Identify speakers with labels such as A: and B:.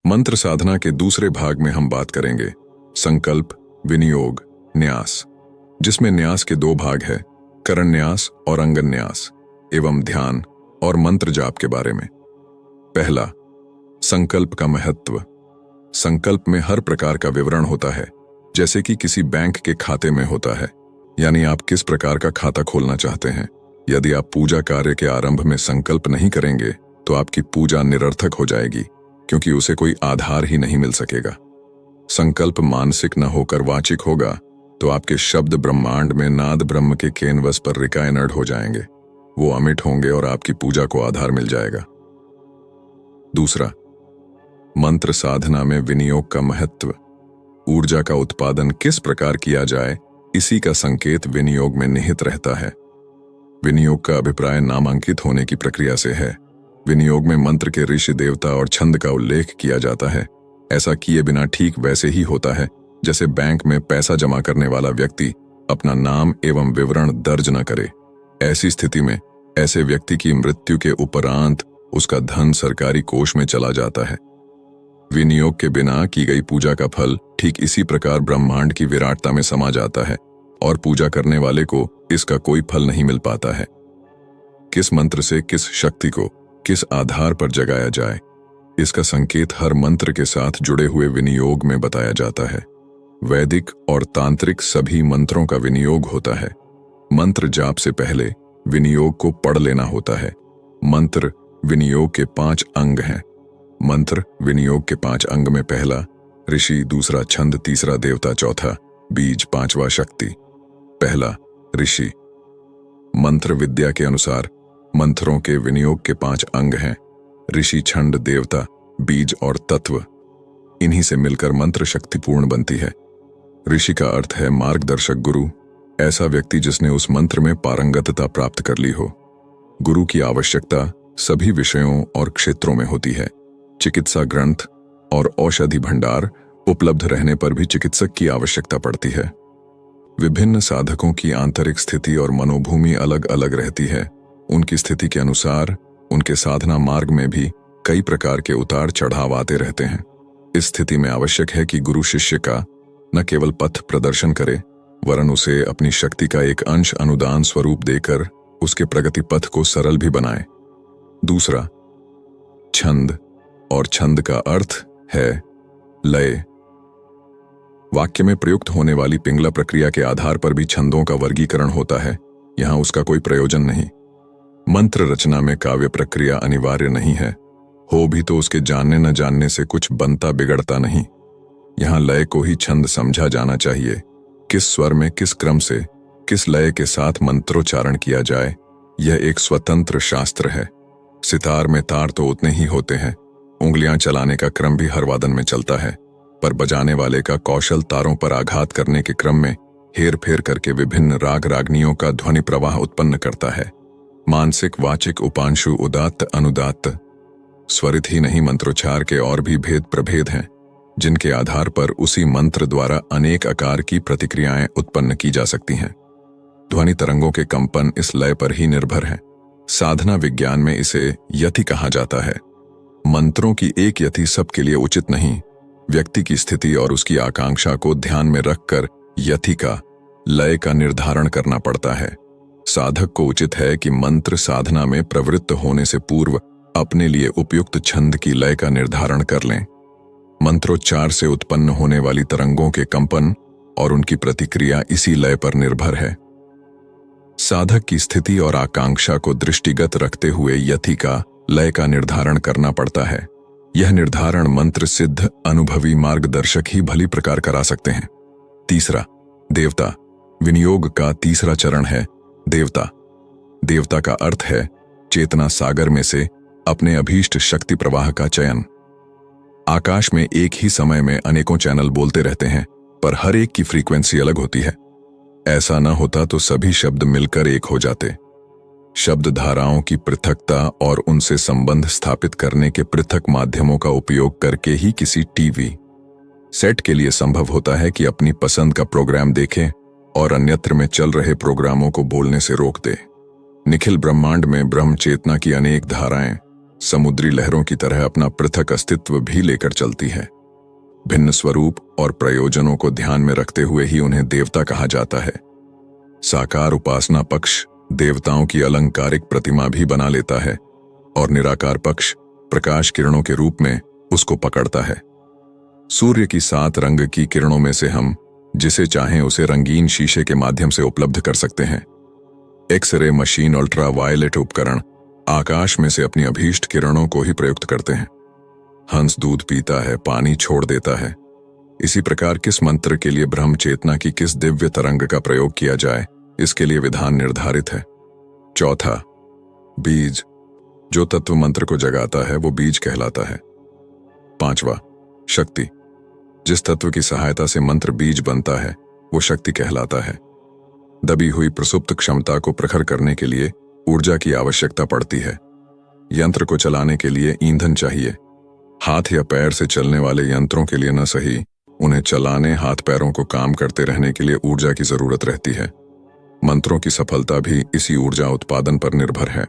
A: मंत्र साधना के दूसरे भाग में हम बात करेंगे संकल्प, विनियोग, न्यास, जिसमें न्यास के दो भाग है, करण न्यास और अंगन न्यास, एवं ध्यान और मंत्र जाप के बारे में। पहला, संकल्प का महत्व। संकल्प में हर प्रकार का विवरण होता है, जैसे कि किसी बैंक के खाते में होता है, यानी आप किस प्रकार का खाता खोलना चाहते हैं। यदि आप पूजा कार्य के आरंभ में संकल्प नहीं करेंगे तो आपकी पूजा निरर्थक हो जाएगी, क्योंकि उसे कोई आधार ही नहीं मिल सकेगा। संकल्प मानसिक न होकर वाचिक होगा तो आपके शब्द ब्रह्मांड में नाद ब्रह्म के कैनवस पर रिकायनर्ड हो जाएंगे, वो अमिट होंगे और आपकी पूजा को आधार मिल जाएगा। दूसरा, मंत्र साधना में विनियोग का महत्व। ऊर्जा का उत्पादन किस प्रकार किया जाए, इसी का संकेत विनियोग में निहित रहता है। विनियोग का अभिप्राय नामांकित होने की प्रक्रिया से है। विनियोग में मंत्र के ऋषि, देवता और छंद का उल्लेख किया जाता है। ऐसा किए बिना ठीक वैसे ही होता है जैसे बैंक में पैसा जमा करने वाला व्यक्ति अपना नाम एवं विवरण दर्ज न करे। ऐसी स्थिति में ऐसे व्यक्ति की मृत्यु के उपरांत उसका धन सरकारी कोष में चला जाता है। विनियोग के बिना की गई पूजा का फल ठीक इसी प्रकार ब्रह्मांड की विराटता में समा जाता है और पूजा करने वाले को इसका कोई फल नहीं मिल पाता है। किस मंत्र से किस शक्ति को किस आधार पर जगाया जाए, इसका संकेत हर मंत्र के साथ जुड़े हुए विनियोग में बताया जाता है। वैदिक और तांत्रिक सभी मंत्रों का विनियोग होता है। मंत्र जाप से पहले विनियोग को पढ़ लेना होता है। मंत्र विनियोग के 5 अंग हैं। मंत्र विनियोग के 5 अंग में पहला ऋषि, दूसरा छंद, तीसरा देवता, चौथा बीज, पांचवा शक्ति। पहला, ऋषि। मंत्र विद्या के अनुसार मंत्रों के विनियोग के 5 अंग हैं, ऋषि, छंद, देवता, बीज और तत्व। इन्हीं से मिलकर मंत्र शक्तिपूर्ण बनती है। ऋषि का अर्थ है मार्गदर्शक, गुरु, ऐसा व्यक्ति जिसने उस मंत्र में पारंगतता प्राप्त कर ली हो। गुरु की आवश्यकता सभी विषयों और क्षेत्रों में होती है। चिकित्सा ग्रंथ और औषधि भंडार उपलब्ध रहने पर भी चिकित्सक की आवश्यकता पड़ती है। विभिन्न साधकों की आंतरिक स्थिति और मनोभूमि अलग अलग रहती है। उनकी स्थिति के अनुसार उनके साधना मार्ग में भी कई प्रकार के उतार चढ़ाव आते रहते हैं। इस स्थिति में आवश्यक है कि गुरु शिष्य का न केवल पथ प्रदर्शन करे, वरन उसे अपनी शक्ति का एक अंश अनुदान स्वरूप देकर उसके प्रगति पथ को सरल भी बनाए। दूसरा, छंद, और छंद का अर्थ है लय। वाक्य में प्रयुक्त होने वाली पिंगला प्रक्रिया के आधार पर भी छंदों का वर्गीकरण होता है। यहां उसका कोई प्रयोजन नहीं। मंत्र रचना में काव्य प्रक्रिया अनिवार्य नहीं है, हो भी तो उसके जानने न जानने से कुछ बनता बिगड़ता नहीं। यहां लय को ही छंद समझा जाना चाहिए। किस स्वर में, किस क्रम से, किस लय के साथ मंत्रोच्चारण किया जाए, यह एक स्वतंत्र शास्त्र है। सितार में तार तो उतने ही होते हैं, उंगलियां चलाने का क्रम भी हर वादन में चलता है, पर बजाने वाले का कौशल तारों पर आघात करने के क्रम में हेर फेर करके विभिन्न राग रागनियों का ध्वनि प्रवाह उत्पन्न करता है। मानसिक, वाचिक, उपांशु, उदात्त, अनुदात्त, स्वरित ही नहीं मंत्रोच्चार के और भी भेद प्रभेद हैं, जिनके आधार पर उसी मंत्र द्वारा अनेक आकार की प्रतिक्रियाएं उत्पन्न की जा सकती हैं। ध्वनि तरंगों के कंपन इस लय पर ही निर्भर हैं। साधना विज्ञान में इसे यति कहा जाता है। मंत्रों की एक यति सबके लिए उचित नहीं। व्यक्ति की स्थिति और उसकी आकांक्षा को ध्यान में रखकर यति का, लय का निर्धारण करना पड़ता है। साधक को उचित है कि मंत्र साधना में प्रवृत्त होने से पूर्व अपने लिए उपयुक्त छंद की लय का निर्धारण कर लें। मंत्रोच्चार से उत्पन्न होने वाली तरंगों के कंपन और उनकी प्रतिक्रिया इसी लय पर निर्भर है। साधक की स्थिति और आकांक्षा को दृष्टिगत रखते हुए यति का, लय का निर्धारण करना पड़ता है। यह निर्धारण मंत्र सिद्ध अनुभवी मार्गदर्शक ही भली प्रकार करा सकते हैं। तीसरा, देवता। विनियोग का तीसरा चरण है देवता। देवता का अर्थ है चेतना सागर में से अपने अभीष्ट शक्ति प्रवाह का चयन। आकाश में एक ही समय में अनेकों चैनल बोलते रहते हैं, पर हर एक की फ्रीक्वेंसी अलग होती है। ऐसा न होता तो सभी शब्द मिलकर एक हो जाते। शब्द धाराओं की पृथकता और उनसे संबंध स्थापित करने के पृथक माध्यमों का उपयोग करके ही किसी टीवी सेट के लिए संभव होता है कि अपनी पसंद का प्रोग्राम देखें और अन्यत्र में चल रहे प्रोग्रामों को बोलने से रोक दे। निखिल ब्रह्मांड में ब्रह्म चेतना की अनेक धाराएं समुद्री लहरों की तरह अपना पृथक अस्तित्व भी लेकर चलती है। भिन्न स्वरूप और प्रयोजनों को ध्यान में रखते हुए ही उन्हें देवता कहा जाता है। साकार उपासना पक्ष देवताओं की अलंकारिक प्रतिमा भी बना लेता है और निराकार पक्ष प्रकाश किरणों के रूप में उसको पकड़ता है। सूर्य की 7 रंग की किरणों में से हम जिसे चाहें उसे रंगीन शीशे के माध्यम से उपलब्ध कर सकते हैं। एक्स-रे मशीन अल्ट्रा वायलेट उपकरण आकाश में से अपनी अभीष्ट किरणों को ही प्रयुक्त करते हैं। हंस दूध पीता है, पानी छोड़ देता है। इसी प्रकार किस मंत्र के लिए ब्रह्म चेतना की किस दिव्य तरंग का प्रयोग किया जाए, इसके लिए विधान निर्धारित है। चौथा, बीज। जो तत्व मंत्र को जगाता है वो बीज कहलाता है। 5वां, शक्ति। जिस तत्व की सहायता से मंत्र बीज बनता है वो शक्ति कहलाता है। दबी हुई प्रसुप्त क्षमता को प्रखर करने के लिए ऊर्जा की आवश्यकता पड़ती है। यंत्र को चलाने के लिए ईंधन चाहिए। हाथ या पैर से चलने वाले यंत्रों के लिए न सही, उन्हें चलाने हाथ पैरों को काम करते रहने के लिए ऊर्जा की जरूरत रहती है। मंत्रों की सफलता भी इसी ऊर्जा उत्पादन पर निर्भर है।